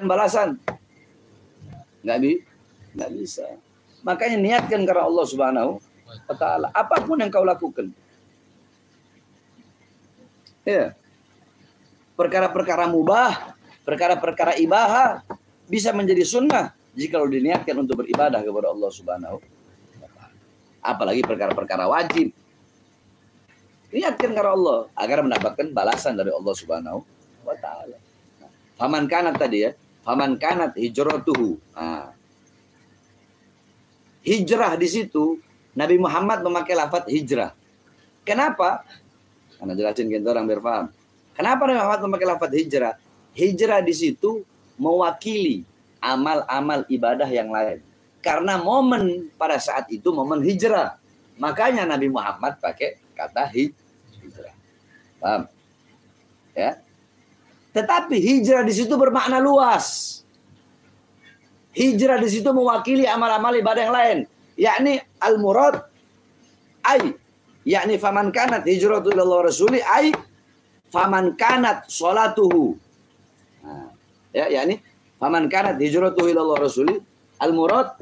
balasan. Nggak bisa. Makanya niatkan karena Allah Subhanahu wa Ta'ala. Apapun yang kau lakukan. Ya. Perkara-perkara mubah, perkara-perkara ibadah bisa menjadi sunnah jika diniatkan untuk beribadah kepada Allah Subhanahu wa Ta'ala. Apalagi perkara-perkara wajib. Niatkan karena Allah agar mendapatkan balasan dari Allah Subhanahu wa Ta'ala. Faman kanat tadi ya, faman kanat hijratuhu. Nah, hijrah di situ Nabi Muhammad memakai lafaz hijrah. Kenapa? Karena jelasin kita orang biar paham. Kenapa Nabi Muhammad memakai lafaz hijrah? Hijrah di situ mewakili amal-amal ibadah yang lain. Karena momen pada saat itu momen hijrah. Makanya Nabi Muhammad pakai kata hijrah. Paham? Ya. Tetapi hijrah di situ bermakna luas. Hijrah di situ mewakili amal-amal ibadah yang lain, yakni al-murad yakni faman kanat hijratu ila Allah rasuli faman kanat salatuhu. Nah, ya yakni faman kanat hijratuhu ila Allah rasuli al-murad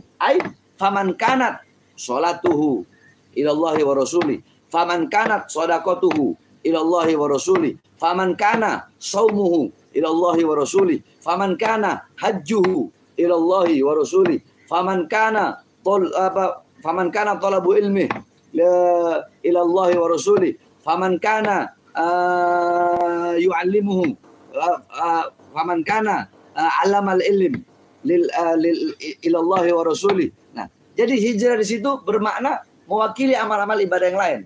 faman kanat salatuhu ila Allah wa rasuli faman kanat shadaqatuhu ila Allah wa rasuli faman kana shaumuhu ila Allah wa rasuli faman kana hajjuhu ila Allah wa rasuli faman kana talabu ilmi ila Allah wa rasuli faman kana yu'allimuhu faman kana alamal ilm ila Allah wa rasuli. Nah, jadi hijrah di situ bermakna mewakili amal-amal ibadah yang lain.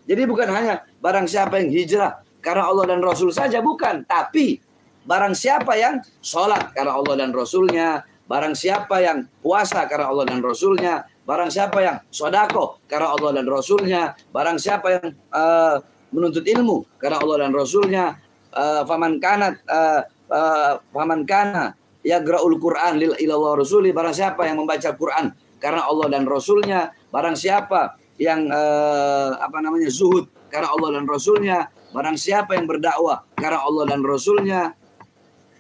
Jadi bukan hanya barang siapa yang hijrah karena Allah dan Rasul saja, bukan. Tapi barang siapa yang sholat karena Allah dan Rasulnya, barang siapa yang puasa karena Allah dan Rasulnya, barang siapa yang sodako karena Allah dan Rasulnya, barang siapa yang menuntut ilmu karena Allah dan Rasulnya, faman kana yagra'ul Qur'an ilallah rasuli, barang siapa yang membaca Quran karena Allah dan Rasulnya, barang siapa yang zuhud karena Allah dan Rasulnya, barang siapa yang berdakwah karena Allah dan Rasulnya.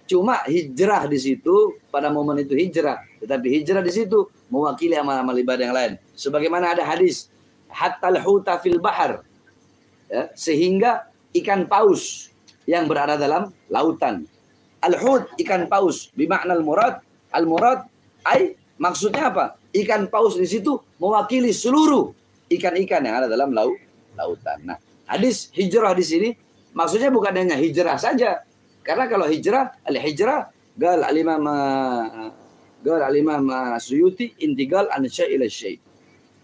Cuma hijrah di situ pada momen itu hijrah, tetapi hijrah di situ mewakili amal-amal ibadah yang lain. Sebagaimana ada hadis, hatta al-huta fil bahar, ya, sehingga ikan paus yang berada dalam lautan. Al-hut ikan paus, bimakna al-murad maksudnya apa? Ikan paus di situ mewakili seluruh ikan-ikan yang ada dalam lautan. Nah, hadis hijrah di sini maksudnya bukan hanya hijrah saja. Karena kalau hijrah, al-hijrah gal al-imam Suyuti intiqal an syai' ila syai'.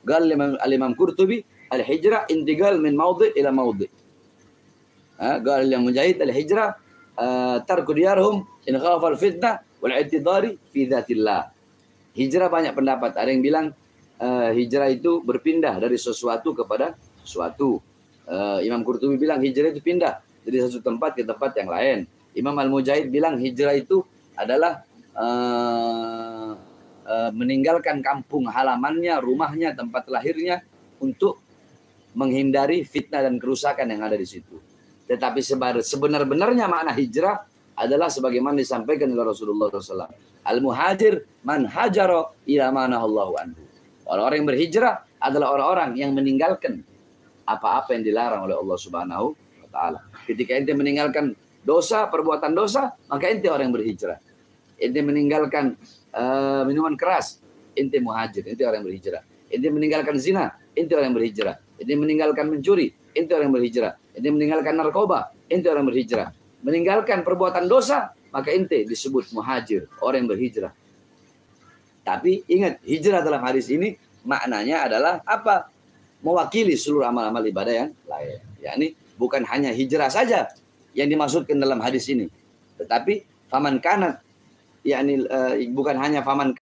Gal al-imam Qurtubi al-hijrah intiqal min mawdi' ila mawdi'. Gal yang Mujahid al-hijrah tarku diyarhum in khafal fitnah wal i'tidari fi dzatillah. Hijrah banyak pendapat. Ada yang bilang hijrah itu berpindah dari sesuatu kepada sesuatu. Imam Qurtubi bilang hijrah itu pindah dari satu tempat ke tempat yang lain. Imam Al-Mujahid bilang hijrah itu adalah meninggalkan kampung halamannya, rumahnya, tempat lahirnya untuk menghindari fitnah dan kerusakan yang ada di situ. Tetapi sebenar-benarnya makna hijrah adalah sebagaimana disampaikan oleh Rasulullah SAW. Al-muhajir man hajara ila manahallahu anhu. Orang-orang yang berhijrah adalah orang-orang yang meninggalkan apa-apa yang dilarang oleh Allah Subhanahu wa Ta'ala. Ketika ente meninggalkan dosa, perbuatan dosa, maka ente orang yang berhijrah. Ente meninggalkan minuman keras, ente muhajir, ente orang yang berhijrah. Ente meninggalkan zina, ente orang yang berhijrah. Ente meninggalkan mencuri, ente orang yang berhijrah. Ente meninggalkan narkoba, ente orang yang berhijrah. Meninggalkan perbuatan dosa, maka ente disebut muhajir, orang yang berhijrah. Tapi ingat, hijrah dalam hadis ini maknanya adalah apa? Mewakili seluruh amal-amal ibadah yang lain. Yakni bukan hanya hijrah saja yang dimaksudkan dalam hadis ini, tetapi faman kanat, yakni bukan hanya faman